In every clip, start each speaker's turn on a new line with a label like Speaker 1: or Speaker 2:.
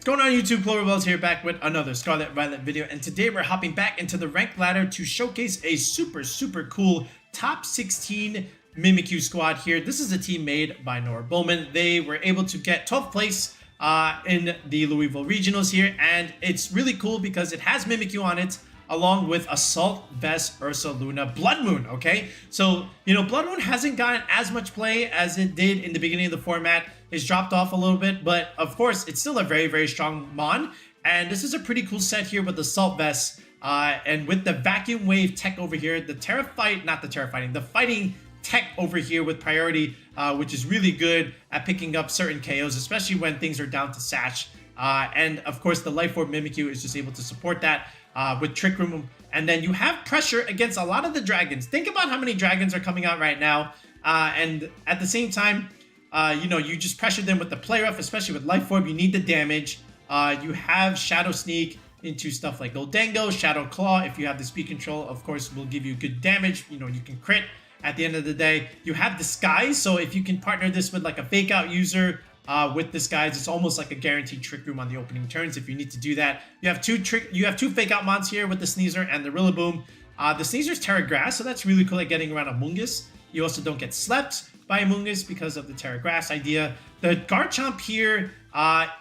Speaker 1: What's going on YouTube? Cloverbells here, back with another Scarlet Violet video, and today we're hopping back into the ranked ladder to showcase a super cool top 16 Mimikyu squad here. This is a team made by Norah Bowman. They were able to get 12th place in the Louisville Regionals here, and it's really cool because it has Mimikyu on it, along with Assault Vest Ursaluna Blood Moon, okay? So, you know, Blood Moon hasn't gotten as much play as it did in the beginning of the format. It's dropped off a little bit, but of course, it's still a very strong Mon. And this is a pretty cool set here with the Assault Vest, and with the Vacuum Wave tech over here, the the fighting tech over here with priority, which is really good at picking up certain KOs, especially when things are down to Satch. And of course, the Life Orb Mimikyu is just able to support that with Trick Room. And then you have pressure against a lot of the dragons. Think about how many dragons are coming out right now. And at the same time, you know, you just pressure them with the Play Rough, especially with Life Orb. You need the damage. You have Shadow Sneak into stuff like Gholdengo, Shadow Claw. If you have the speed control, of course, will give you good damage. You know, you can crit at the end of the day. You have Disguise, so if you can partner this with like a Fake Out user with Disguise, it's almost like a guaranteed Trick Room on the opening turns if you need to do that. You have two Fake Out mons here with the Sneasler and the Rillaboom. The Sneasler's Terra Grass, so that's really cool at getting around Amoongus. You also don't get slept by Amoongus because of the Terra Grass idea. The Garchomp here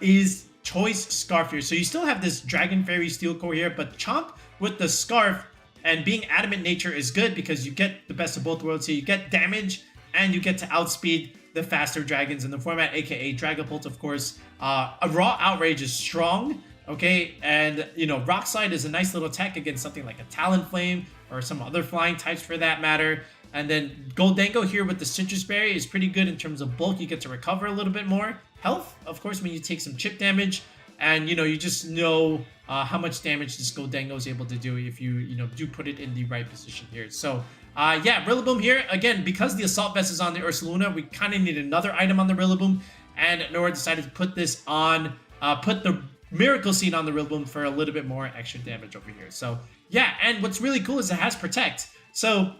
Speaker 1: is Choice Scarf here. So you still have this Dragon Fairy Steel Core here, but Chomp with the Scarf and being Adamant Nature is good because you get the best of both worlds here. You get damage and you get to outspeed the faster dragons in the format, aka Dragapult, of course. A Raw Outrage is strong, okay? And, you know, Rock Slide is a nice little tech against something like a Talonflame or some other flying types for that matter. And then Gholdengo here with the Sitrus Berry is pretty good in terms of bulk. You get to recover a little bit more. Health, of course, when you take some chip damage. And, you know, you just know how much damage this Gholdengo is able to do if you know, do put it in the right position here. So, yeah, Rillaboom here. Again, because the Assault Vest is on the Ursaluna, we kind of need another item on the Rillaboom. And Norah decided to put this on, put the Miracle Seed on the Rillaboom for a little bit more extra damage over here. So, yeah, and what's really cool is it has Protect. So,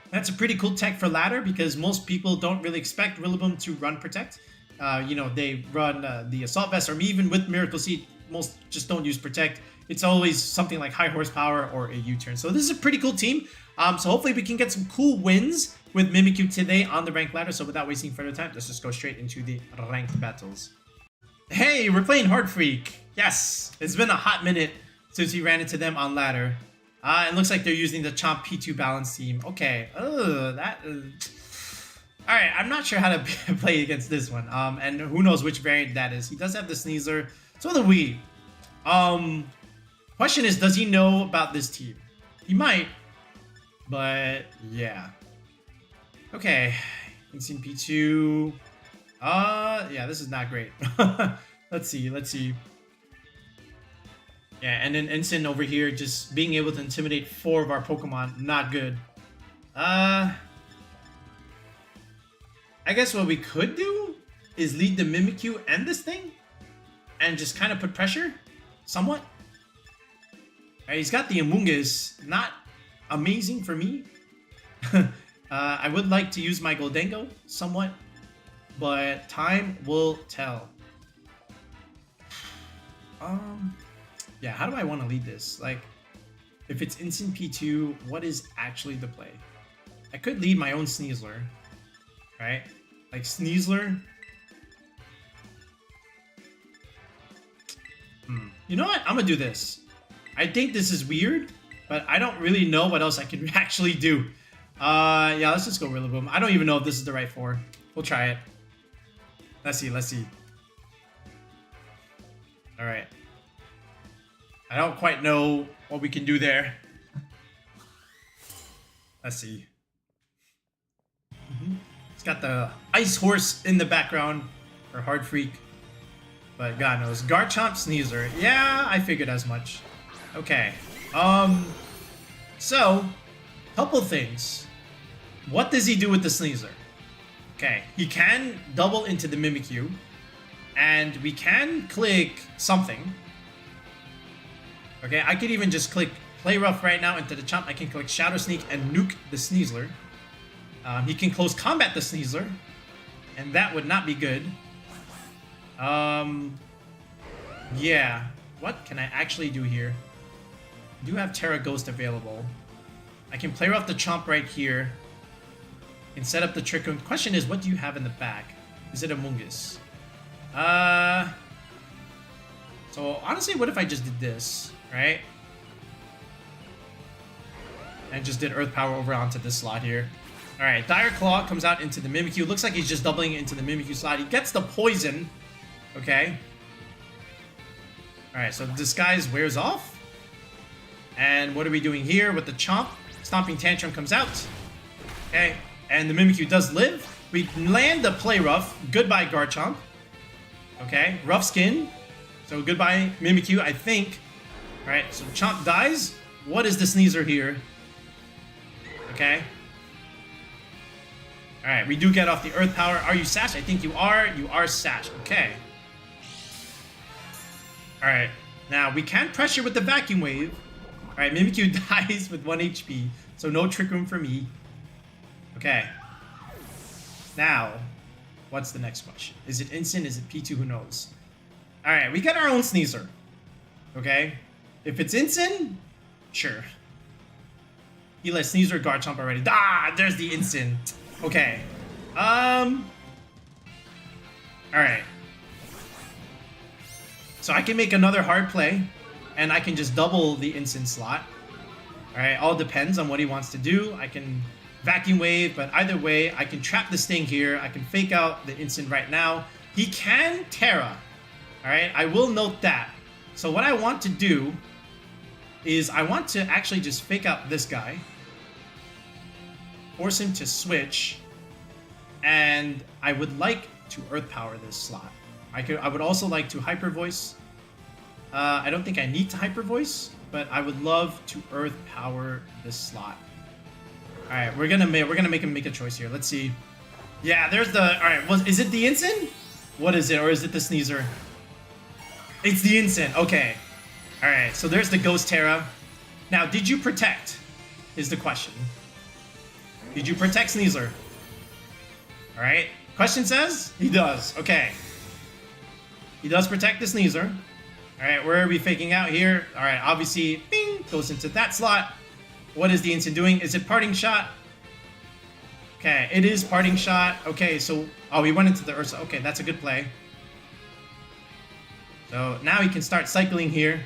Speaker 1: that's a pretty cool tech for ladder because most people don't really expect Rillaboom to run Protect. You know, they run the Assault Vest, or even with Miracle Seed, most just don't use Protect. It's always something like High Horsepower or a U-turn. So this is a pretty cool team. So hopefully we can get some cool wins with Mimikyu today on the ranked ladder. So without wasting further time, let's just go straight into the ranked battles. Hey, we're playing Hard Freak. Yes, it's been a hot minute since we ran into them on ladder. It looks like they're using the Chomp P2 balance team. Okay. Alright, I'm not sure how to play against this one. And who knows which variant that is. He does have the Sneasler. So the Wii. Question is, does he know about this team? He might. But, yeah. Okay. Insane P2. Yeah, this is not great. Let's see. Yeah, and then Ensign over here just being able to intimidate 4 of our Pokemon. Not good. I guess what we could do is lead the Mimikyu and this thing and just kind of put pressure somewhat. Right, he's got the Amoongus. Not amazing for me. I would like to use my Gholdengo somewhat, but time will tell. Yeah, how do I want to lead this? Like, if it's Instant P2, what is actually the play? I could lead my own Sneasler, right? Like, Sneasler. You know what? I'm gonna do this. I think this is weird, but I don't really know what else I can actually do. Yeah, let's just go Rillaboom. I don't even know if this is the right 4. We'll try it. Let's see. Alright. I don't quite know what we can do there. Let's see. It's got the Ice Horse in the background for Hard Freak. But God knows. Garchomp, Sneasler. Yeah, I figured as much. Okay. So, couple things. What does he do with the Sneasler? Okay, he can double into the Mimikyu. And we can click something. Okay, I could even just click Play Rough right now into the Chomp. I can click Shadow Sneak and nuke the Sneasler. He can close combat the Sneasler. And that would not be good. Yeah. What can I actually do here? I do have Terra Ghost available. I can play off the Chomp right here and set up the Trick Room. Question is, what do you have in the back? Is it Amoongus? So honestly, what if I just did this, right? And just did Earth Power over onto this slot here. Alright, Dire Claw comes out into the Mimikyu. Looks like he's just doubling it into the Mimikyu slot. He gets the Poison. Okay. Alright, so Disguise wears off. And what are we doing here with the Chomp? Stomping Tantrum comes out. Okay, and the Mimikyu does live. We land the Play Rough. Goodbye, Garchomp. Okay, Rough Skin. So goodbye, Mimikyu, I think. Alright, so Chomp dies. What is the Sneasler here? Okay. Alright, we do get off the Earth Power. Are you Sash? I think you are. You are Sash. Okay. Alright. Now, we can pressure with the Vacuum Wave. Alright, Mimikyu dies with 1 HP. So no Trick Room for me. Okay. Now, what's the next question? Is it Instant? Is it P2? Who knows? Alright, we get our own Sneasler. Okay. If it's Instant, sure. He let Sneasler Garchomp already. Ah, there's the Instant. Okay. Alright. So I can make another hard play, and I can just double the Instant slot. Alright, all depends on what he wants to do. I can Vacuum Wave, but either way, I can trap this thing here. I can fake out the Instant right now. He can Terra. Alright, I will note that. So what I want to do is I want to actually just fake out this guy. Force him to switch. And I would like to Earth Power this slot. I would also like to Hyper Voice. I don't think I need to Hyper Voice, but I would love to Earth Power this slot. All right, we're gonna make him make a choice here. Let's see. Yeah, there's the. All right, is it the Instant? What is it, or is it the Sneasler? It's the Instant. Okay. All right, so there's the Ghost Terra. Now, did you protect? Is the question. Did you protect Sneasler? All right. Question says he does. Okay. He does protect the Sneasler. All right, where are we faking out here? All right, obviously, bing, goes into that slot. What is the Instant doing? Is it Parting Shot? Okay, it is Parting Shot. Okay, so, oh, he went into the Ursa. Okay, that's a good play. So now he can start cycling here.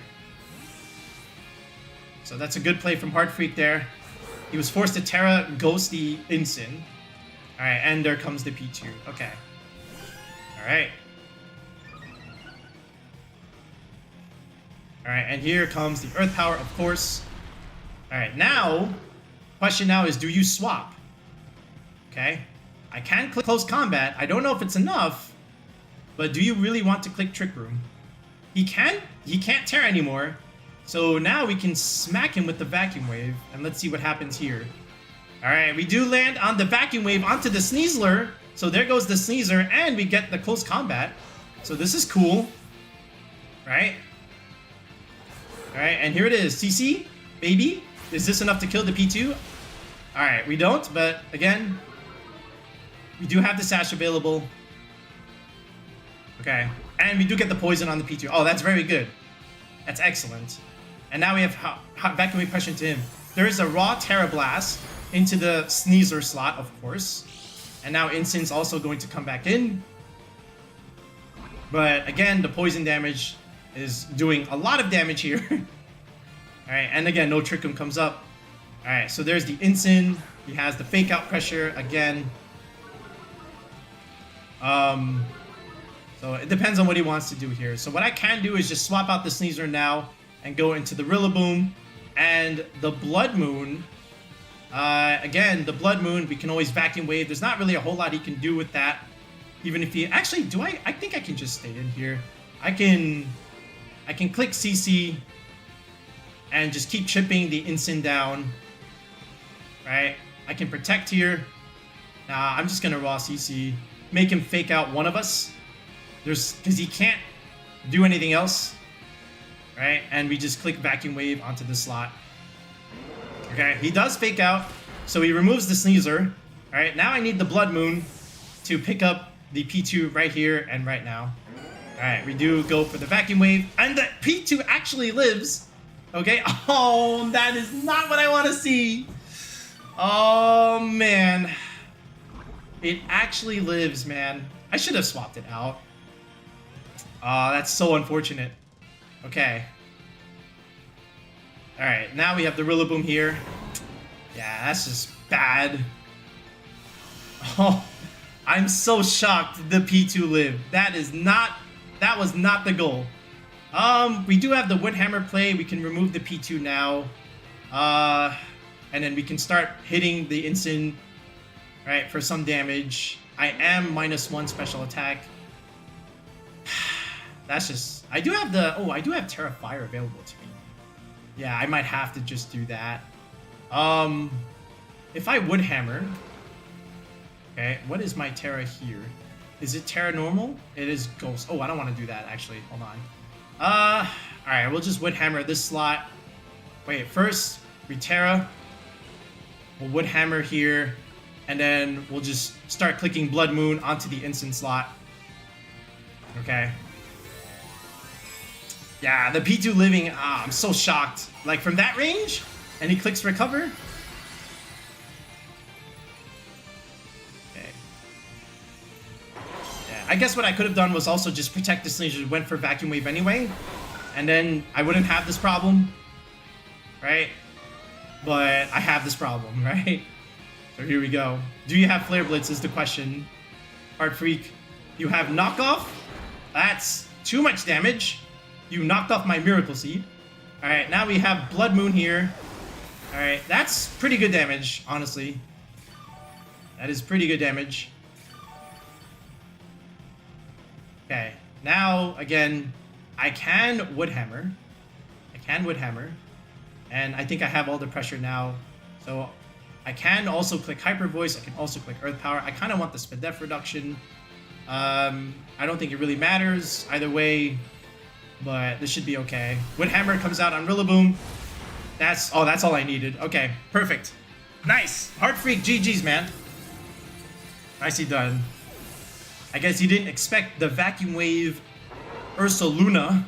Speaker 1: So that's a good play from Heart Freak there. He was forced to Terra Ghost the Instant. All right, and there comes the P2. Okay. All right. All right, and here comes the Earth Power, of course. All right, now, question now is, do you swap? Okay. I can click Close Combat. I don't know if it's enough, but do you really want to click Trick Room? He can't Terra anymore. So now we can smack him with the Vacuum Wave, and let's see what happens here. All right, we do land on the Vacuum Wave onto the Sneasler. So there goes the Sneasler, and we get the Close Combat. So this is cool, right? All right, and here it is. CC, baby. Is this enough to kill the P2? All right, we don't, but again, we do have the Sash available. Okay, and we do get the Poison on the P2. Oh, that's very good. That's excellent. And now we have Vacuum Wave pressure into him. There is a raw Terra Blast into the Sneasler slot, of course. And now Instant's also going to come back in. But again, the Poison damage is doing a lot of damage here. Alright, and again, no Trick Room comes up. Alright, so there's the Instant. He has the Fake Out pressure again. So it depends on what he wants to do here. So what I can do is just swap out the Sneasler now and go into the Rillaboom and the Blood Moon. Again, the Blood Moon, we can always Vacuum Wave. There's not really a whole lot he can do with that. Even if he... Actually, I think I can just stay in here. I can click CC and just keep chipping the Instant down. Right? I can protect here. Nah, I'm just going to raw CC. Make him fake out one of us. Because he can't do anything else. Right? And we just click Vacuum Wave onto the slot. Okay, he does fake out. So he removes the Sneasler. Alright, now I need the Blood Moon to pick up the P2 right here and right now. Alright, we do go for the Vacuum Wave, and the P2 actually lives. Okay, oh, that is not what I want to see. Oh, man. It actually lives, man. I should have swapped it out. Oh, that's so unfortunate. Okay. Alright, now we have the Rillaboom here. Yeah, that's just bad. Oh, I'm so shocked the P2 lived. That was not the goal. We do have the Wood Hammer play. We can remove the P2 now. And then we can start hitting the Incin, right, for some damage. I am -1 special attack. That's just... I do have the... Oh, I do have Terra Fire available to me. Yeah, I might have to just do that. If I Wood Hammer... Okay, what is my Terra here? Is it Terra Normal? It is Ghost. Oh, I don't want to do that, actually. Hold on. Alright, we'll just Wood Hammer this slot. Wait, first, we Terra. We'll Wood Hammer here. And then we'll just start clicking Blood Moon onto the Instant slot. Okay. Yeah, the P2 living. Ah, I'm so shocked. Like, from that range? And he clicks Recover? I guess what I could have done was also just protect the Sneasler, went for Vacuum Wave anyway, and then I wouldn't have this problem, right? But I have this problem, right? So here we go. Do you have Flare Blitz is the question. Heart Freak, you have Knockoff? That's too much damage. You knocked off my Miracle Seed. Alright, now we have Blood Moon here. Alright, that's pretty good damage, honestly. That is pretty good damage. Okay, now, again, I can Wood Hammer. And I think I have all the pressure now. So I can also click Hyper Voice. I can also click Earth Power. I kind of want the Speed Def reduction. I don't think it really matters either way, but this should be okay. Wood Hammer comes out on Rillaboom. That's all I needed. Okay, perfect. Nice. Heart Freak, GG's, man. Nicely done. I guess you didn't expect the Vacuum Wave Ursaluna,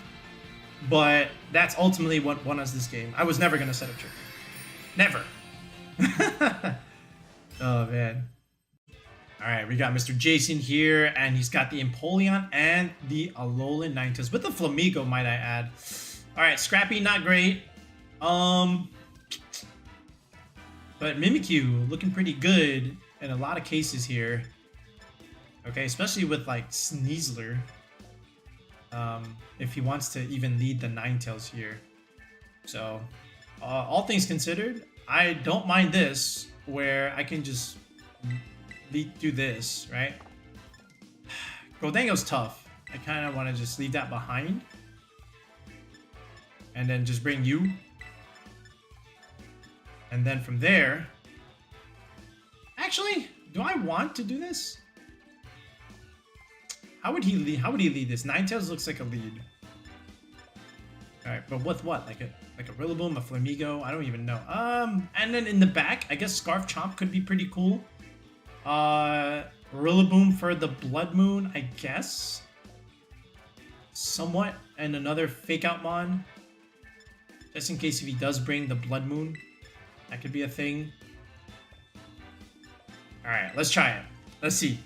Speaker 1: but that's ultimately what won us this game. I was never going to set up trick. Never. Oh, man. Alright, we got Mr. Jason here, and he's got the Empoleon and the Alolan-Ninetales with the Flamigo, might I add. Alright, Scrappy, not great. But Mimikyu looking pretty good in a lot of cases here. Okay, especially with like Sneasler. If he wants to even lead the Ninetales here. So, all things considered, I don't mind this, where I can just do this, right? Gholdengo's tough. I kind of want to just leave that behind. And then just bring you. And then from there... Actually, do I want to do this? How would he lead this? Ninetales looks like a lead. Alright, but with what? Like a Rillaboom, a Flamigo? I don't even know. And then in the back, I guess Scarf Chomp could be pretty cool. Rillaboom for the Blood Moon, I guess. Somewhat. And another Fake Out Mon. Just in case if he does bring the Blood Moon. That could be a thing. Alright, let's try it. Let's see.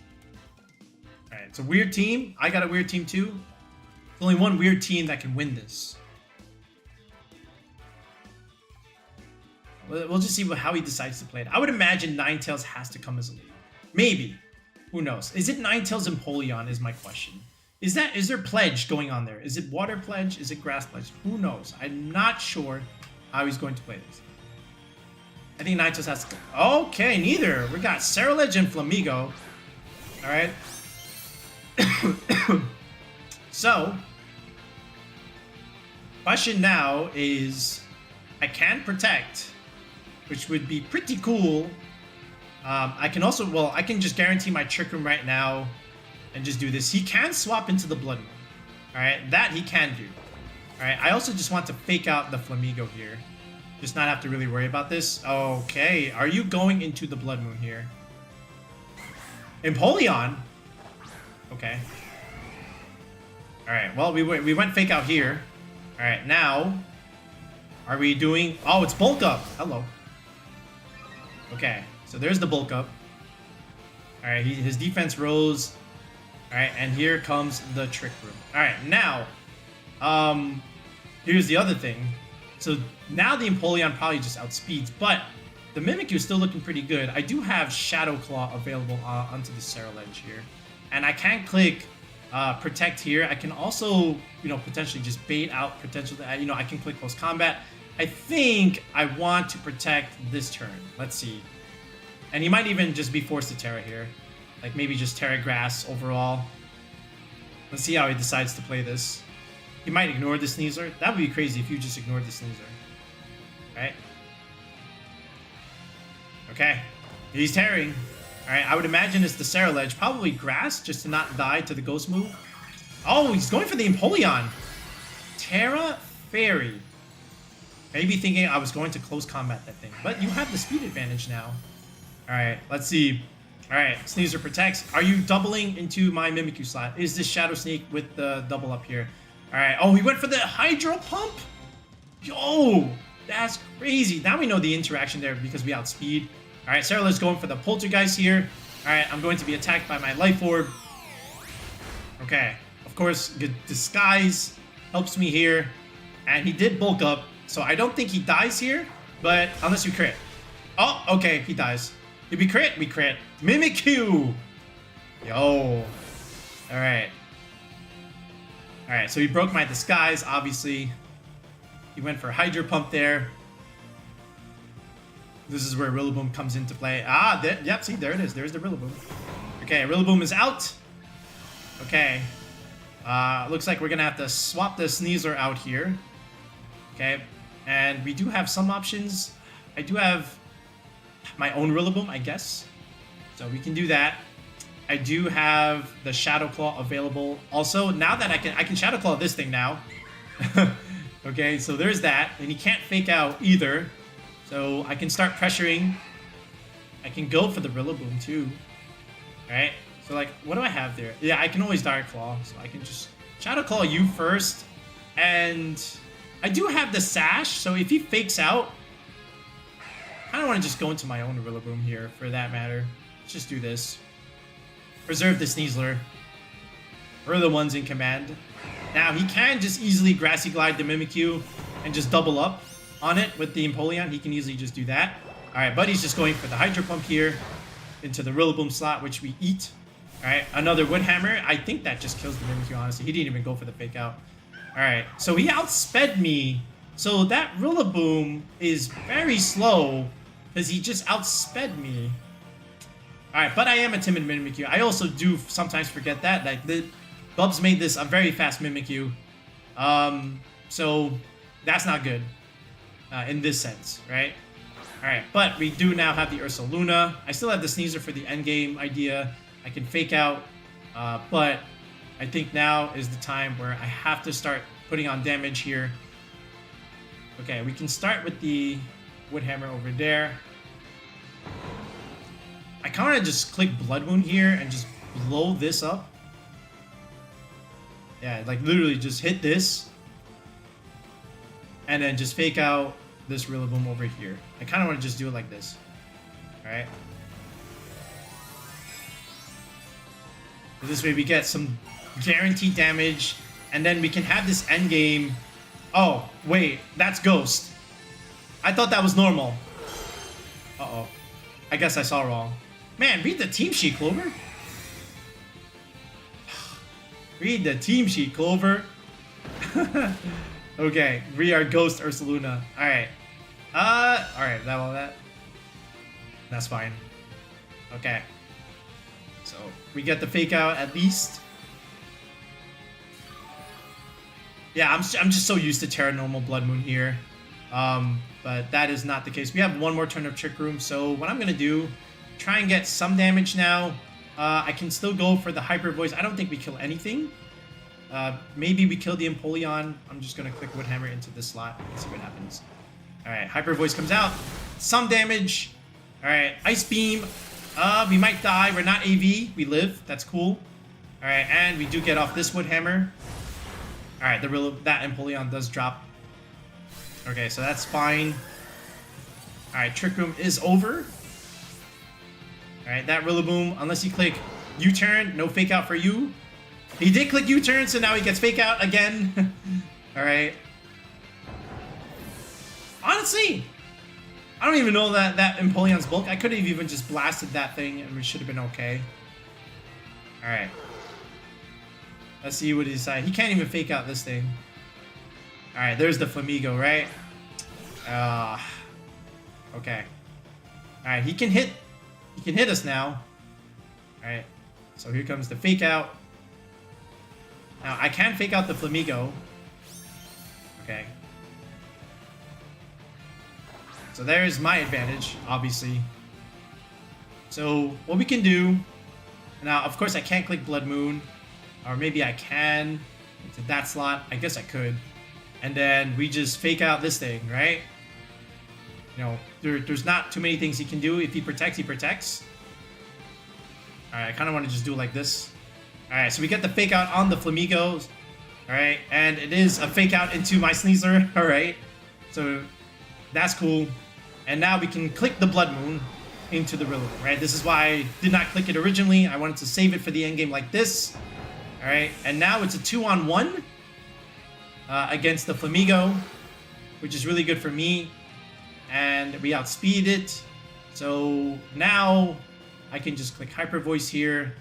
Speaker 1: Alright, it's a weird team. I got a weird team too. There's only one weird team that can win this. We'll just see how he decides to play it. I would imagine Ninetales has to come as a lead. Maybe. Who knows? Is it Ninetales and Empoleon is my question. Is there Pledge going on there? Is it Water Pledge? Is it Grass Pledge? Who knows? I'm not sure how he's going to play this. I think Ninetales has to go. Okay, neither. We got Ceruledge and Flamigo. Alright. So, question now is, I can protect, which would be pretty cool. I can also, well, I can just guarantee my Trick Room right now and just do this. He can swap into the Blood Moon. Alright, that he can do. Alright, I also just want to fake out the Flamigo here. Just not have to really worry about this. Okay, are you going into the Blood Moon here? Empoleon? Okay. Alright, well, we went fake out here. Alright, now... Are we doing... Oh, it's bulk up. Hello. Okay, so there's the bulk up. Alright, his defense rose. Alright, and here comes the Trick Room. Alright, now... here's the other thing. So now the Empoleon probably just outspeeds, but the Mimikyu is still looking pretty good. I do have Shadow Claw available onto the Ceruledge here. And I can click Protect here. I can also, you know, potentially just bait out potential, you know, I can click Close Combat. I think I want to protect this turn. Let's see. And he might even just be forced to Terra here. Like maybe just Terra Grass overall. Let's see how he decides to play this. He might ignore the Sneasler. That would be crazy if you just ignored the Sneasler. Right? Okay. He's tearing. Alright, I would imagine it's the Ceruledge. Probably Grass, just to not die to the Ghost move. Oh, he's going for the Empoleon. Terra Fairy. Maybe thinking I was going to close combat that thing. But you have the speed advantage now. Alright, let's see. Alright, Sneasler protects. Are you doubling into my Mimikyu slot? Is this Shadow Sneak with the double up here? Alright, oh, he went for the Hydro Pump? Yo, that's crazy. Now we know the interaction there because we outspeed. Alright, Ceruledge's going for the Poltergeist here. Alright, I'm going to be attacked by my Life Orb. Okay, of course, good Disguise helps me here. And he did bulk up, so I don't think he dies here, but unless you crit. Oh, okay, he dies. Did we crit? We crit. Mimikyu! Yo. Alright. Alright, so he broke my Disguise, obviously. He went for Hydro Pump there. This is where Rillaboom comes into play. Ah, yep, see, there it is. There's the Rillaboom. Okay, Rillaboom is out. Okay. Looks like we're going to have to swap the Sneasler out here. Okay. And we do have some options. I do have my own Rillaboom, I guess. So we can do that. I do have the Shadow Claw available. Also, now that I can Shadow Claw this thing now. Okay, so there's that. And he can't fake out either. So I can start pressuring. I can go for the Rillaboom too. Alright, so like, what do I have there? Yeah, I can always Direct Claw, so I can just Shadow Claw you first. And I do have the Sash, so if he fakes out, I kind of want to just go into my own Rillaboom here, for that matter. Let's just do this. Preserve the Sneasler. We're the ones in command. Now, he can just easily Grassy Glide the Mimikyu and just double up on it with the Empoleon. He can easily just do that. Alright, Buddy's just going for the Hydro Pump here into the Rillaboom slot, which we eat. Alright, another Wood Hammer. I think that just kills the Mimikyu, honestly. He didn't even go for the fake out. Alright, so he outsped me. So that Rillaboom is very slow because he just outsped me. Alright, but I am a timid Mimikyu. I also do sometimes forget that. Like, Bubs made this a very fast Mimikyu. So that's not good. In this sense, right? Alright, but we do now have the Ursaluna. I still have the Sneasler for the endgame idea. I can fake out, but I think now is the time where I have to start putting on damage here. Okay, we can start with the Wood Hammer over there. I kind of just click Blood Wound here and just blow this up. Yeah, like literally just hit this. And then just fake out this Rillaboom over here. I kind of want to just do it like this. Alright. This way we get some guaranteed damage. And then we can have this endgame. Oh, wait. That's Ghost. I thought that was normal. Uh-oh. I guess I saw wrong. Man, read the team sheet, Clover. Read the team sheet, Clover. Okay, we are Ghost Ursaluna. Alright. Alright, that's fine. Okay. So, we get the fake out at least. Yeah, I'm just so used to Terra Normal Blood Moon here. But that is not the case. We have one more turn of Trick Room, so what I'm gonna do, try and get some damage now. I can still go for the Hyper Voice. I don't think we kill anything. Maybe we kill the Empoleon. I'm just gonna click Wood Hammer into this slot and see what happens. Alright, Hyper Voice comes out. Some damage. Alright, Ice Beam. We might die. We're not AV. We live. That's cool. Alright, and we do get off this Wood Hammer. Alright, that Empoleon does drop. Okay, so that's fine. Alright, Trick Room is over. Alright, that Rillaboom, unless you click U-turn, no fake out for you. He did click U-turn, so now he gets fake out again. Alright. Honestly, I don't even know that Empoleon's bulk. I could have even just blasted that thing and we should have been okay. Alright. Let's see what he decides. He can't even fake out this thing. Alright, there's the Flamigo, right? Okay. Alright, he can hit us now. Alright. So here comes the fake out. Now I can fake out the Flamigo. Okay. So there's my advantage, obviously. So what we can do now, of course I can't click Blood Moon. Or maybe I can into that slot. I guess I could. And then we just fake out this thing, right? You know, there's not too many things he can do. If he protects, he protects. Alright, I kind of want to just do it like this. Alright, so we get the fake out on the Flamigos. Alright, and it is a fake out into my Sneasler. Alright, so that's cool. And now we can click the Blood Moon into the Rillaboom, right? This is why I did not click it originally. I wanted to save it for the endgame like this. Alright, and now it's a 2-on-1 against the Flamigo, which is really good for me. And we outspeed it. So now I can just click Hyper Voice here.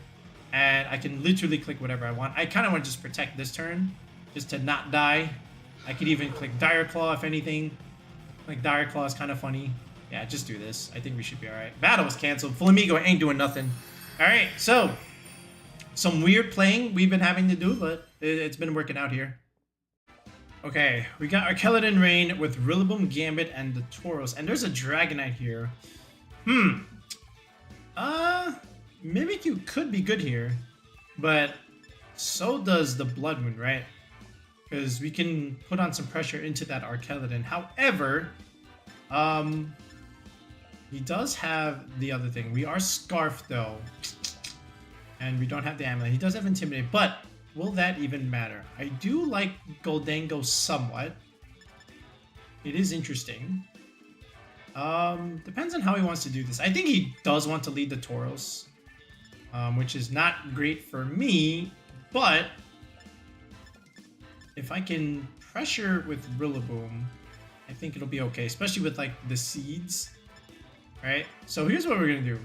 Speaker 1: And I can literally click whatever I want. I kind of want to just protect this turn, just to not die. I could even click Dire Claw if anything. Like Dire Claw is kind of funny. Yeah, just do this. I think we should be alright. Battle was canceled. Flamigo ain't doing nothing. Alright, so some weird playing we've been having to do, but it's been working out here. Okay, we got Archaludon Rain with Rillaboom, Gambit, and the Tauros. And there's a Dragonite here. Mimikyu could be good here. But so does the Blood Moon, right? Because we can put on some pressure into that Archaludon. However, he does have the other thing. We are Scarf, though. And we don't have the Amulet. He does have Intimidate, but will that even matter? I do like Gholdengo somewhat. It is interesting. Depends on how he wants to do this. I think he does want to lead the Tauros, which is not great for me, but if I can pressure with Rillaboom, I think it'll be okay, especially with like the seeds. Alright, so here's what we're gonna do.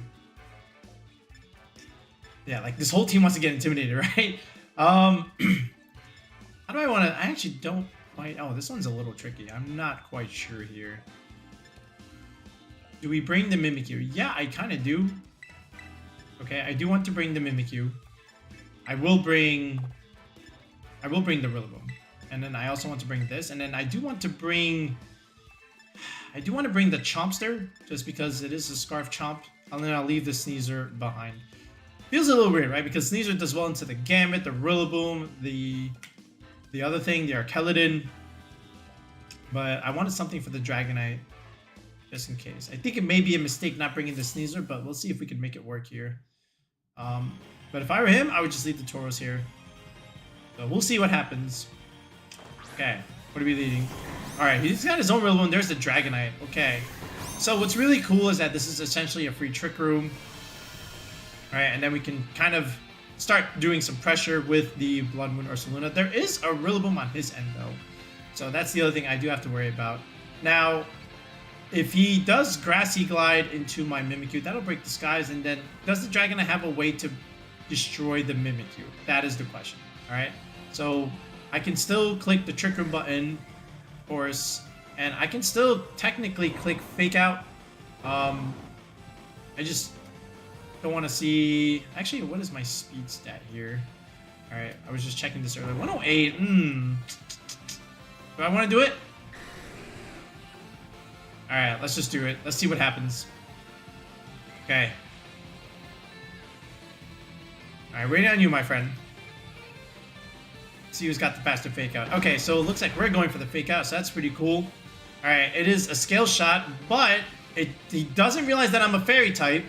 Speaker 1: Yeah, like this whole team wants to get intimidated, right? How do I want to... I actually don't quite... Oh, this one's a little tricky. I'm not quite sure here. Do we bring the Mimikyu? Yeah, I kind of do. Okay, I do want to bring the Mimikyu. I will bring the Rillaboom. And then I also want to bring this. And then I do want to bring... the Chompster, just because it is a Scarf Chomp. And then I'll leave the Sneasler behind. Feels a little weird, right? Because Sneasler does well into the Gambit, the Rillaboom, the other thing, the Archaludon. But I wanted something for the Dragonite, just in case. I think it may be a mistake not bringing the Sneasler, but we'll see if we can make it work here. But if I were him, I would just leave the Tauros here. So we'll see what happens. Okay, what are we leading? Alright, he's got his own Rillaboom. There's the Dragonite. Okay. So what's really cool is that this is essentially a free Trick Room. Alright, and then we can kind of start doing some pressure with the Blood Moon-Ursaluna. There is a Rillaboom on his end, though. So that's the other thing I do have to worry about. Now, if he does Grassy Glide into my Mimikyu, that'll break the skies. And then, does the Dragonite have a way to destroy the Mimikyu? That is the question. Alright, so I can still click the Trick Room button, of course. And I can still technically click Fake Out. I just... don't want to see... Actually, what is my speed stat here? Alright, I was just checking this earlier. 108. Do I want to do it? Alright, let's just do it. Let's see what happens. Okay. Alright, waiting on you, my friend. See who's got the faster fake out. Okay, so it looks like we're going for the fake out, so that's pretty cool. Alright, it is a scale shot, but he doesn't realize that I'm a fairy type.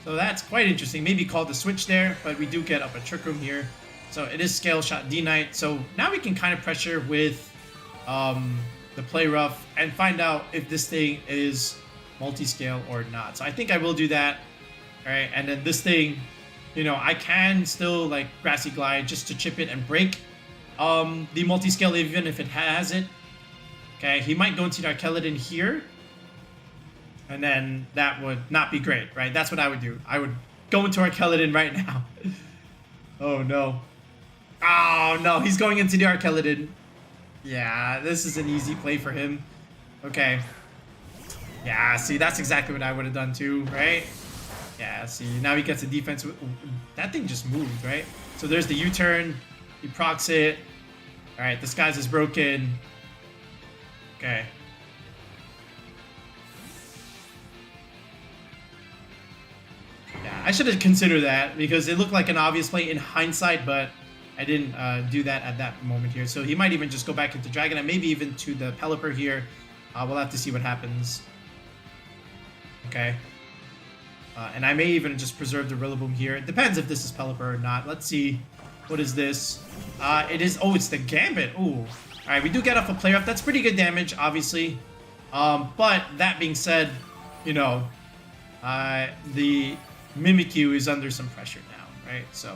Speaker 1: So that's quite interesting. Maybe called the switch there, but we do get up a Trick Room here. So it is Scale Shot D-Knight. So now we can kind of pressure with the Play Rough and find out if this thing is multi-scale or not. So I think I will do that. All right, and then this thing, you know, I can still like Grassy Glide just to chip it and break the multi-scale even if it has it. Okay, he might go into the Archaludon here. And then that would not be great, right? That's what I would do. I would go into Archaludon right now. Oh, no. Oh, no. He's going into the Archaludon. Yeah, this is an easy play for him. Okay. Yeah, see, that's exactly what I would have done too, right? Yeah, see, now he gets a defense. That thing just moved, right? So there's the U-turn. He procs it. All right, Disguise is broken. Okay. Yeah, I should have considered that because it looked like an obvious play in hindsight, but I didn't do that at that moment here. So he might even just go back into Dragonite, maybe even to the Pelipper here. We'll have to see what happens. Okay. And I may even just preserve the Rillaboom here. It depends if this is Pelipper or not. Let's see. What is this? It is... Oh, it's the Gambit. Ooh. Alright, we do get off a Play Rough. That's pretty good damage, obviously. But that being said, you know, the Mimikyu is under some pressure now, right? So,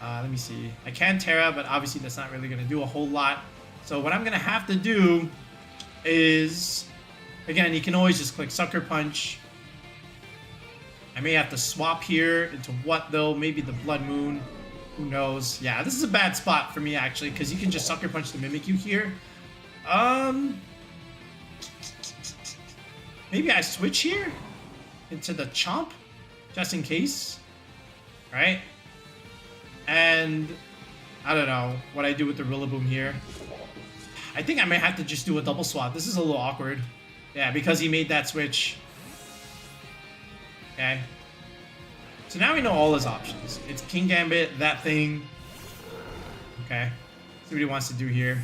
Speaker 1: let me see. I can Terra, but obviously that's not really going to do a whole lot. So what I'm going to have to do is... Again, you can always just click Sucker Punch. I may have to swap here into what, though? Maybe the Blood Moon. Who knows? Yeah, this is a bad spot for me, actually, because you can just Sucker Punch the Mimikyu here. Maybe I switch here into the Chomp, just in case. Right? And I don't know what I do with the Rillaboom here. I think I may have to just do a double swap. This is a little awkward. Yeah, because he made that switch. Okay. So now we know all his options. It's Kingambit, that thing. Okay. See what he wants to do here.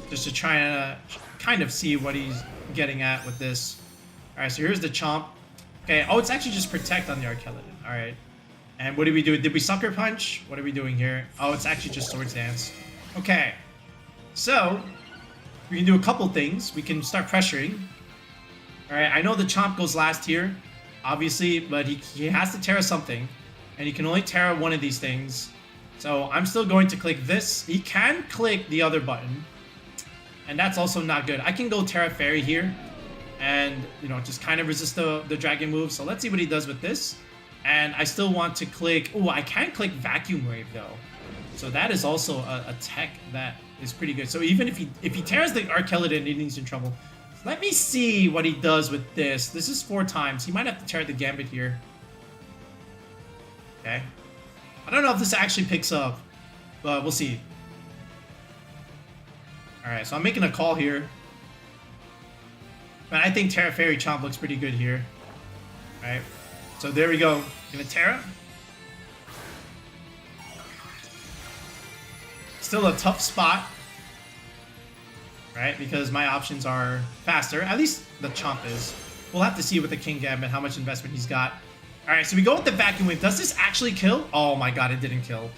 Speaker 1: Just to try and kind of see what he's getting at with this. Alright, so here's the Chomp. Okay, oh, it's actually just Protect on the Archaludon. Alright. And what did we do? Did we Sucker Punch? What are we doing here? Oh, it's actually just Swords Dance. Okay. So, we can do a couple things. We can start pressuring. Alright, I know the Chomp goes last here, obviously, but he has to Terra something. And he can only Terra one of these things. So, I'm still going to click this. He can click the other button. And that's also not good. I can go Terra Fairy here. And, you know, just kind of resist the Dragon move. So, let's see what he does with this. And I still want to click... Oh, I can click Vacuum Wave, though. So, that is also a tech that is pretty good. So, even if he Terras the Archaludon, he's in trouble. Let me see what he does with this. This is 4 times. He might have to Terra the Gambit here. Okay. I don't know if this actually picks up, but we'll see. Alright, so I'm making a call here. But I think Terra Fairy Chomp looks pretty good here. Alright. So there we go. Gonna Terra. Still a tough spot. Right? Because my options are faster. At least the Chomp is. We'll have to see with the Kingambit how much investment he's got. Alright, so we go with the Vacuum Wave. Does this actually kill? Oh my god, it didn't kill.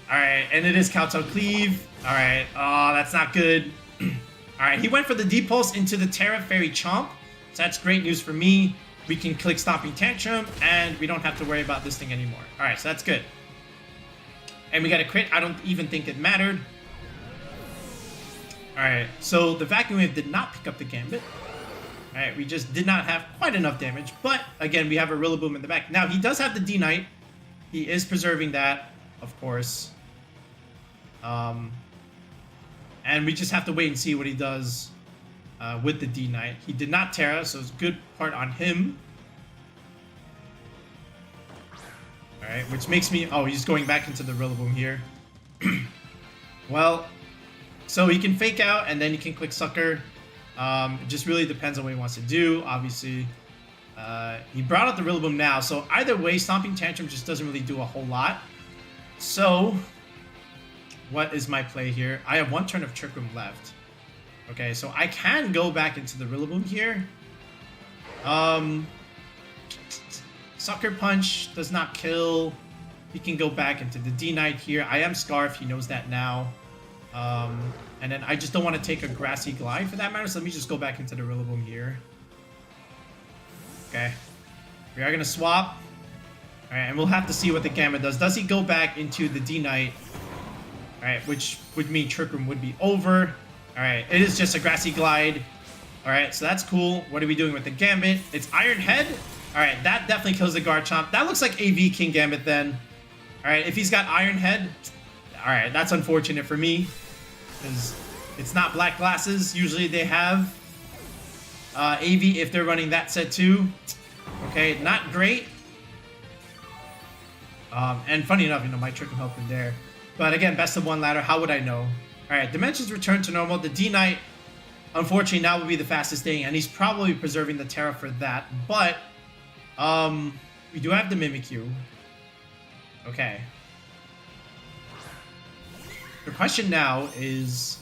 Speaker 1: Alright, and it is Kowtow Cleave. Alright, oh, that's not good. Alright, he went for the Depulse into the Terra Fairy Chomp. So that's great news for me. We can click Stomping Tantrum, and we don't have to worry about this thing anymore. Alright, so that's good. And we got a crit. I don't even think it mattered. Alright, so the Vacuum Wave did not pick up the Gambit. Alright, we just did not have quite enough damage. But, again, we have a Rillaboom in the back. Now, he does have the D-Knight. He is preserving that, of course. And we just have to wait and see what he does with the D-Knight. He did not Terra, so it's a good part on him. Alright, which makes me... Oh, he's going back into the Rillaboom here. Well... So he can Fake Out, and then he can click Sucker. It just really depends on what he wants to do, obviously. He brought out the Rillaboom now, so either way, Stomping Tantrum just doesn't really do a whole lot. So, what is my play here? I have 1 turn of Trick Room left. Okay, so I can go back into the Rillaboom here. Sucker Punch does not kill. He can go back into the D-Knight here. I am Scarf. He knows that now. And then I just don't want to take a Grassy Glide for that matter. So let me just go back into the Rillaboom here. Okay. We are going to swap. Alright, and we'll have to see what the Gambit does. Does he go back into the D-Knight? Alright, which would mean Trick Room would be over. Alright, it is just a Grassy Glide. Alright, so that's cool. What are we doing with the Gambit? It's Iron Head. Alright, that definitely kills the Garchomp. That looks like AV Kingambit then. Alright, if he's got Iron Head, alright, that's unfortunate for me. Because it's not Black Glasses. Usually they have AV if they're running that set too. Okay, not great. And funny enough, you know, my Trick Room helped in there. But again, best of one ladder, how would I know? Alright, Dimensions return to normal. The D-Knight, unfortunately, now will be the fastest thing, and he's probably preserving the Terra for that. But, we do have the Mimikyu. Okay. The question now is...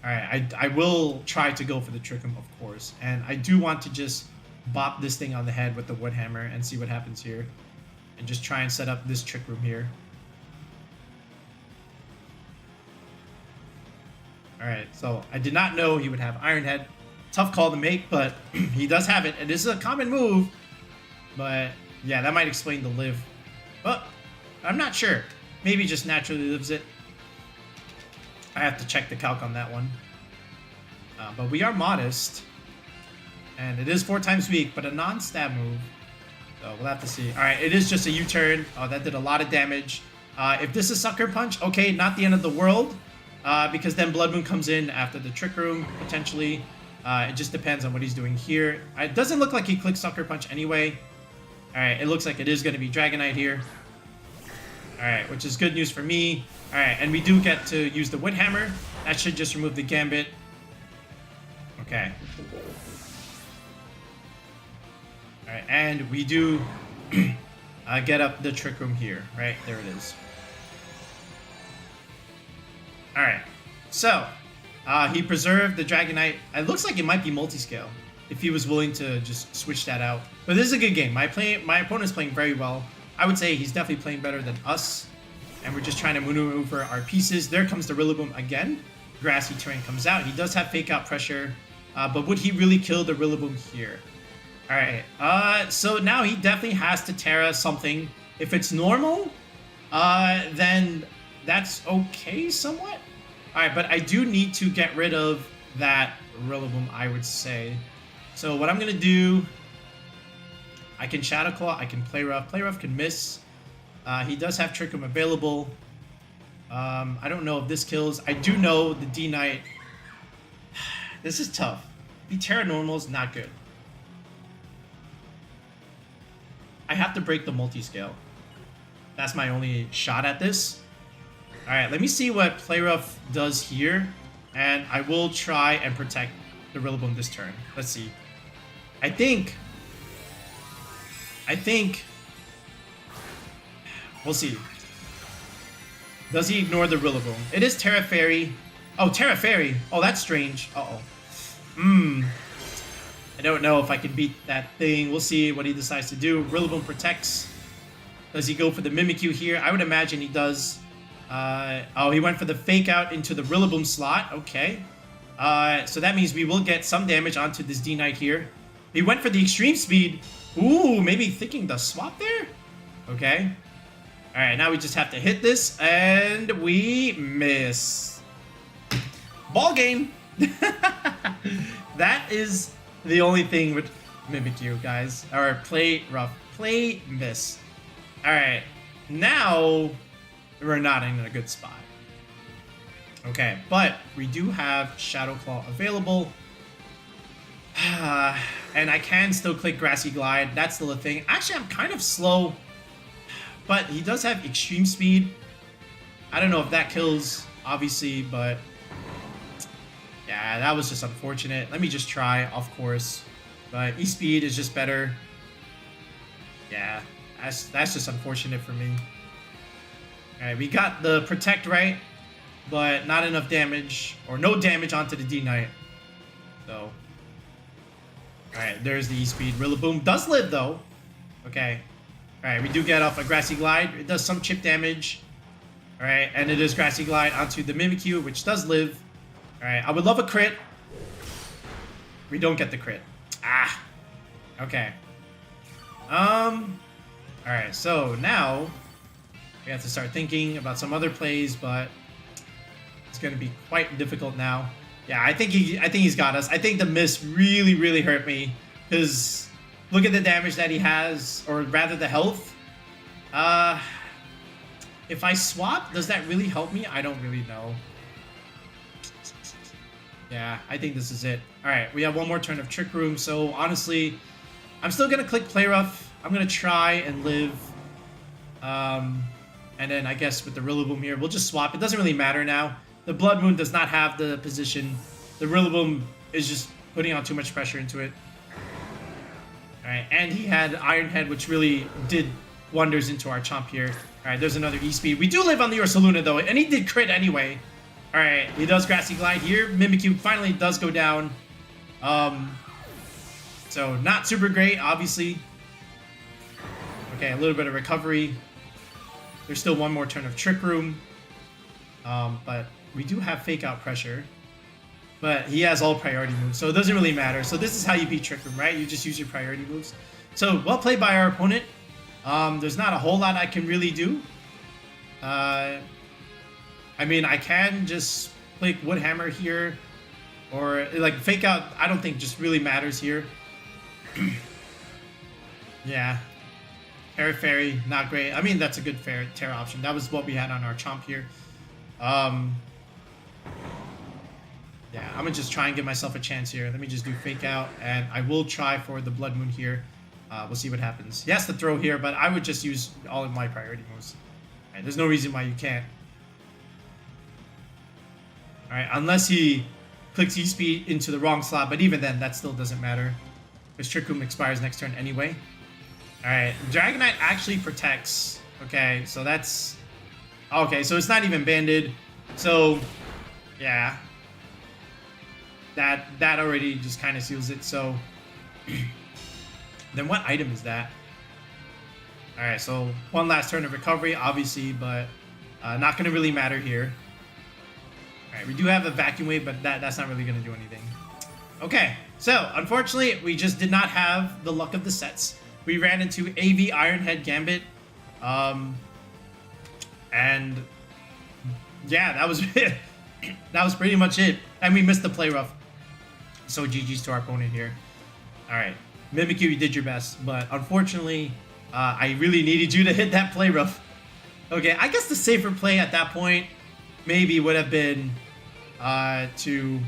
Speaker 1: Alright, I will try to go for the Trick Room, of course. And I do want to just bop this thing on the head with the Wood Hammer and see what happens here. And just try and set up this Trick Room here. Alright, so I did not know he would have Iron Head. Tough call to make, but he does have it. And this is a common move. But yeah, that might explain the live. But I'm not sure. Maybe just naturally lives it. I have to check the calc on that one. But we are modest. And it is 4 times weak, but a non-stab move. So we'll have to see. Alright, it is just a U-turn. Oh, that did a lot of damage. If this is Sucker Punch, okay, not the end of the world. Because then Blood Moon comes in after the Trick Room, potentially. It just depends on what he's doing here. It doesn't look like he clicked Sucker Punch anyway. Alright, it looks like it is going to be Dragonite here. Alright, which is good news for me. Alright, and we do get to use the Wood Hammer. That should just remove the Gambit. Okay. Alright, and we do get up the Trick Room here. Right, there it is. Alright, so he preserved the Dragonite. It looks like it might be multi-scale if he was willing to just switch that out. But this is a good game. My opponent's playing very well. I would say he's definitely playing better than us. And we're just trying to maneuver our pieces. There comes the Rillaboom again. Grassy terrain comes out. He does have Fake Out Pressure. But would he really kill the Rillaboom here? Alright, so now he definitely has to Terra something. If it's normal, then that's okay somewhat. Alright, but I do need to get rid of that Rillaboom, I would say. So what I'm going to do, I can Shadow Claw, I can Play Rough. Play Rough can miss. He does have Trick Room available. I don't know if this kills. I do know the D-Knight. This is tough. The Terra Normal is not good. I have to break the multi-scale. That's my only shot at this. Alright, let me see what Play Rough does here. And I will try and protect the Rillaboom this turn. Let's see. I think... We'll see. Does he ignore the Rillaboom? It is Terra Fairy. Oh, Terra Fairy. Oh, that's strange. Uh-oh. I don't know if I can beat that thing. We'll see what he decides to do. Rillaboom protects. Does he go for the Mimikyu here? I would imagine he does. Oh, he went for the Fake Out into the Rillaboom slot. Okay. So that means we will get some damage onto this D-Knight here. He went for the Extreme Speed. Ooh, maybe thinking the swap there? Okay. Alright, now we just have to hit this, and we miss. Ball game! That is the only thing with Mimikyu, guys. Or Play Rough. Play miss. Alright, now we're not in a good spot. Okay, but we do have Shadow Claw available. And I can still click Grassy Glide. That's still a thing. Actually, I'm kind of slow. But he does have Extreme Speed. I don't know if that kills, obviously, but... yeah, that was just unfortunate. Let me just try, of course. But E-Speed is just better. Yeah, that's just unfortunate for me. Alright, we got the Protect right, but not enough damage, or no damage onto the D-Knight. So... Alright, there's the E-Speed. Rillaboom does live, though. Okay. Alright, we do get off a Grassy Glide. It does some chip damage. Alright, and it is Grassy Glide onto the Mimikyu, which does live. Alright, I would love a crit. We don't get the crit. Ah. Okay. Alright, so now we have to start thinking about some other plays, but it's gonna be quite difficult now. Yeah, I think he's got us. I think the miss really hurt me, because look at the damage that he has, or rather the health. If I swap, does that really help me? I don't really know. Yeah, I think this is it. Alright, we have one more turn of Trick Room, so honestly, I'm still gonna click Play Rough. I'm gonna try and live. And then I guess with the Rillaboom here, we'll just swap. It doesn't really matter now. The Blood Moon does not have the position. The Rillaboom is just putting on too much pressure into it. Alright, and he had Iron Head, which really did wonders into our Chomp here. Alright, there's another E-Speed. We do live on the Ursaluna, though, and he did crit anyway. Alright, he does Grassy Glide here. Mimikyu finally does go down. So, not super great, obviously. Okay, a little bit of recovery. There's still one more turn of Trick Room. But we do have Fake Out Pressure. But he has all priority moves, so it doesn't really matter. So this is how you beat Trick Room, right? You just use your priority moves. So, well played by our opponent. There's not a whole lot I can really do. I mean, I can just click Wood Hammer here. Or, like, Fake Out, I don't think just really matters here. Yeah. Fairy, not great. I mean, that's a good Terra option. That was what we had on our Chomp here. Yeah, I'm gonna just try and give myself a chance here. Let me just do Fake Out, and I will try for the Blood Moon here. We'll see what happens. He has to throw here, but I would just use all of my priority moves. Right, there's no reason why you can't. Alright, unless he clicks E-Speed into the wrong slot, but even then, that still doesn't matter. Because Trick Room expires next turn anyway. Alright, Dragonite actually protects. Okay, so that's... Okay, so it's not even banded. So, yeah. That already just kind of seals it, so... Then what item is that? Alright, so one last turn of recovery, obviously, but not going to really matter here. Alright, we do have a Vacuum Wave, but that's not really going to do anything. Okay, so unfortunately, we just did not have the luck of the sets. We ran into AV Ironhead Gambit. And yeah, that was it. That was pretty much it. And we missed the Play Rough. So GG's to our opponent here. Alright, Mimikyu, you did your best, but unfortunately, I really needed you to hit that Play Rough. Okay, I guess the safer play at that point maybe would have been to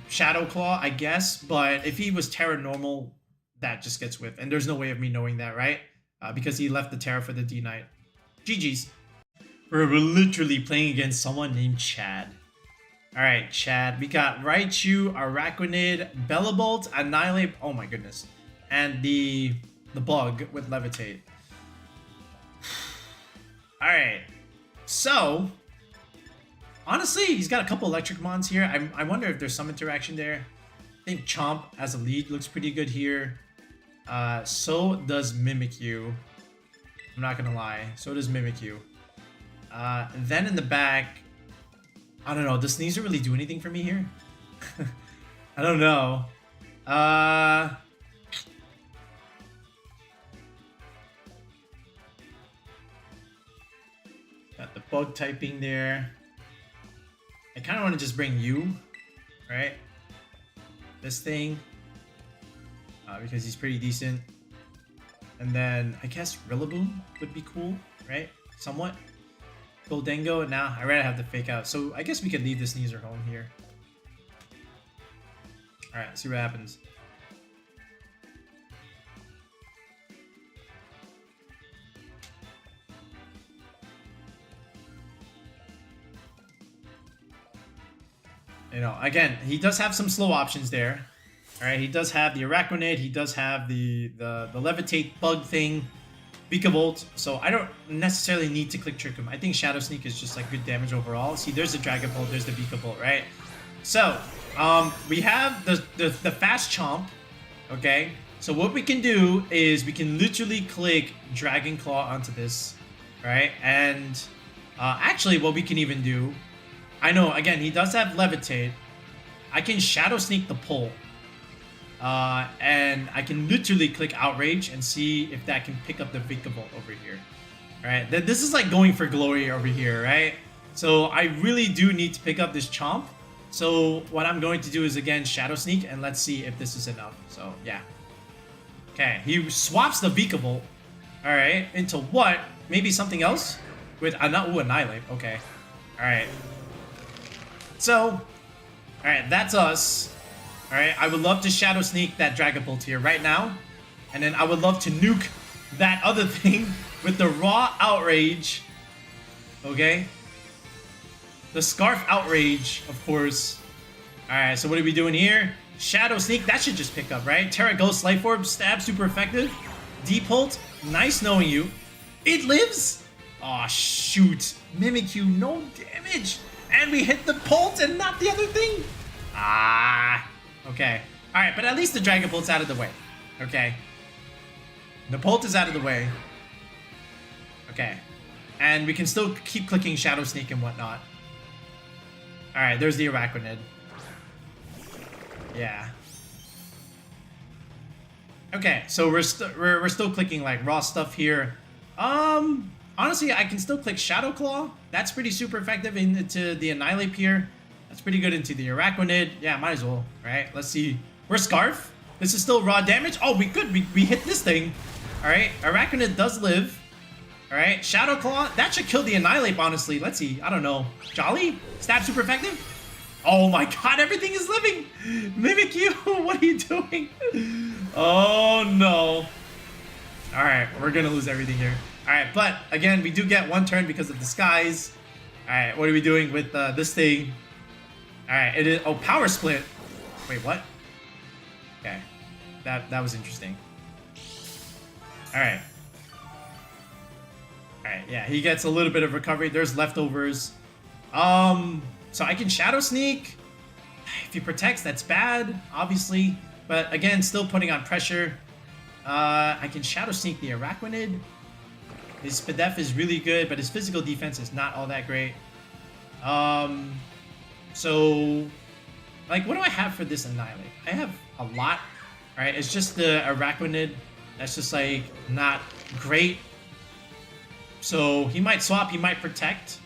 Speaker 1: Shadow Claw, I guess, but if he was Terra Normal, that just gets whiffed, and there's no way of me knowing that, right? Because he left the Terra for the D-Knight. GG's. We're literally playing against someone named Chad. Alright, Chad. We got Raichu, Araquanid, Bellibolt, Annihilape, oh my goodness. And the bug with Levitate. Alright. So, honestly, he's got a couple electric mons here. I wonder if there's some interaction there. I think Chomp as a lead looks pretty good here. So does Mimikyu. I'm not gonna lie. So does Mimikyu. Then in the back, I don't know. Does Sneasler really do anything for me here? I don't know. Got the bug typing there. I kind of want to just bring you, right? This thing. Because he's pretty decent. And then I guess Rillaboom would be cool, right? Somewhat. Gholdengo, nah, I'd rather have the Fake Out. So I guess we could leave the Sneasler home here. Alright, see what happens. You know, again, he does have some slow options there. Alright, he does have the Araquanid, he does have the Levitate bug thing. Vikavolt, so I don't necessarily need to click Trick Room. I think Shadow Sneak is just like good damage overall. See, there's the Dragapult, there's the Vikavolt, right? So, we have the fast Chomp, Okay, so what we can do is we can literally click Dragon Claw onto this, right? And actually what we can even do, I know, again, he does have Levitate. I can Shadow Sneak the Pull. And I can literally click Outrage and see if that can pick up the Vikavolt over here. Right? This is like going for glory over here, right? So I really do need to pick up this Chomp. So what I'm going to do is, again, Shadow Sneak, and let's see if this is enough. So, yeah. Okay, he swaps the Vikavolt, alright, into what? Maybe something else? With Annihilape, okay. Alright. So, alright, that's us. Alright, I would love to Shadow Sneak that Dragapult here right now. And then I would love to nuke that other thing with the raw Outrage. Okay? The Scarf Outrage, of course. Alright, so what are we doing here? Shadow Sneak, that should just pick up, right? Terra Ghost, Life Orb, Stab, super effective. Depult, nice knowing you. It lives? Aw, shoot. Mimikyu, no damage. And we hit the Pult and not the other thing. Ah. Okay. Alright, but at least the Dragapult's out of the way. Okay. The Pult is out of the way. Okay. And we can still keep clicking Shadow Sneak and whatnot. Alright, there's the Araquanid. Yeah. Okay, so we're still clicking like raw stuff here. Honestly, I can still click Shadow Claw. That's pretty super effective into the Annihilape here. That's pretty good into the Araquanid. Yeah, might as well, right? Let's see. We're Scarf. This is still raw damage. Oh, we hit this thing. Alright, Araquanid does live. Alright, Shadow Claw. That should kill the Annihilape, honestly. Let's see. I don't know. Jolly? Stab super effective? Oh my god, everything is living! Mimikyu, what are you doing? Oh no. Alright, we're gonna lose everything here. Alright, but again, we do get one turn because of the skies. Alright, what are we doing with this thing? Alright, it is... Oh, Power Split. Wait, what? Okay. That was interesting. Alright. Alright, yeah, he gets a little bit of recovery. There's leftovers. So I can Shadow Sneak. If he protects, that's bad, obviously. But again, still putting on pressure. I can Shadow Sneak the Araquanid. His Spadef is really good, but his physical defense is not all that great. So, like, what do I have for this Annihilape? I have a lot. Alright, it's just the Araquanid. That's just, like, not great. So, he might swap, he might protect.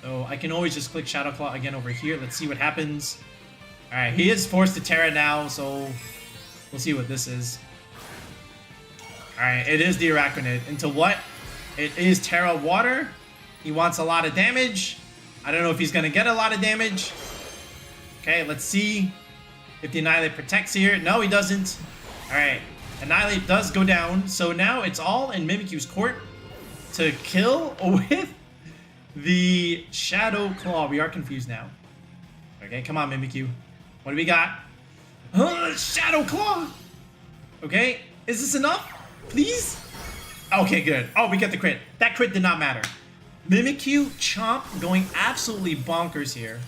Speaker 1: So, I can always just click Shadow Claw again over here. Let's see what happens. Alright, he is forced to Terra now, so we'll see what this is. Alright, it is the Araquanid. Into what? It is Terra Water. He wants a lot of damage. I don't know if he's going to get a lot of damage. Okay, let's see if the Annihilape protects here. No, he doesn't. Alright, Annihilape does go down. So now it's all in Mimikyu's court to kill with the Shadow Claw. We are confused now. Okay, come on, Mimikyu. What do we got? Shadow Claw! Okay, is this enough? Please? Okay, good. Oh, we get the crit. That crit did not matter. Mimikyu, Chomp going absolutely bonkers here.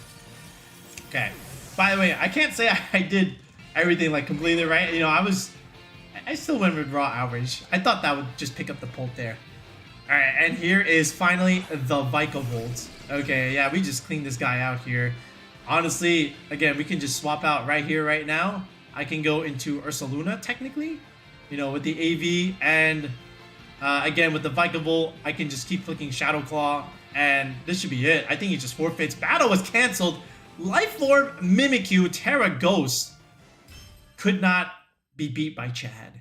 Speaker 1: Okay. By the way, I can't say I did everything like completely right. You know, I still went with raw Outrage. I thought that would just pick up the Pult there. Alright, and here is finally the Vikavolt. Okay, yeah, we just cleaned this guy out here. Honestly, again, we can just swap out right here, right now. I can go into Ursaluna, technically. You know, with the AV, and again, with the Vikavolt, I can just keep clicking Shadow Claw, and this should be it. I think he just forfeits. Battle was canceled. Life Orb, Mimikyu, Terra Ghost could not be beat by Chad.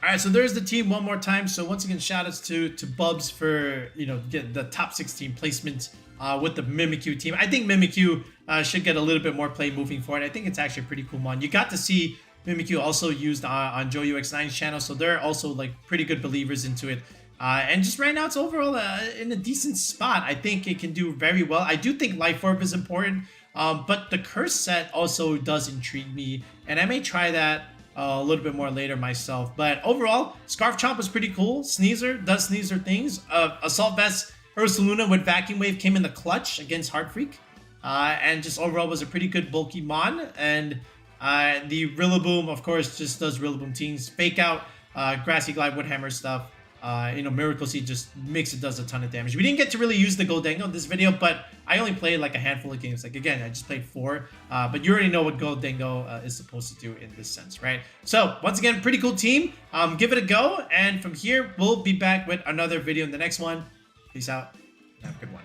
Speaker 1: Alright, so there's the team one more time. So once again, shoutouts to Bubs for, you know, get the top 16 placement with the Mimikyu team. I think Mimikyu should get a little bit more play moving forward. I think it's actually a pretty cool mon. You got to see Mimikyu also used on JoeUX9's channel, so they're also like pretty good believers into it. And just right now, it's overall in a decent spot. I think it can do very well. I do think Life Orb is important, but the Curse set also does intrigue me, and I may try that a little bit more later myself. But overall, Scarf Chomp is pretty cool. Sneasler does Sneasler things. Assault Vest Ursaluna with Vacuum Wave came in the clutch against Heart Freak, and just overall was a pretty good bulky mon. And The Rillaboom, of course, just does Rillaboom teams. Fake Out, Grassy Glide, Woodhammer stuff. Miracle Seed just does a ton of damage. We didn't get to really use the Gholdengo in this video, but I only played like a handful of games. Like again, I just played 4, but you already know what Gholdengo is supposed to do in this sense, right? So once again, pretty cool team. Give it a go, and from here we'll be back with another video in the next one. Peace out. Have a good one.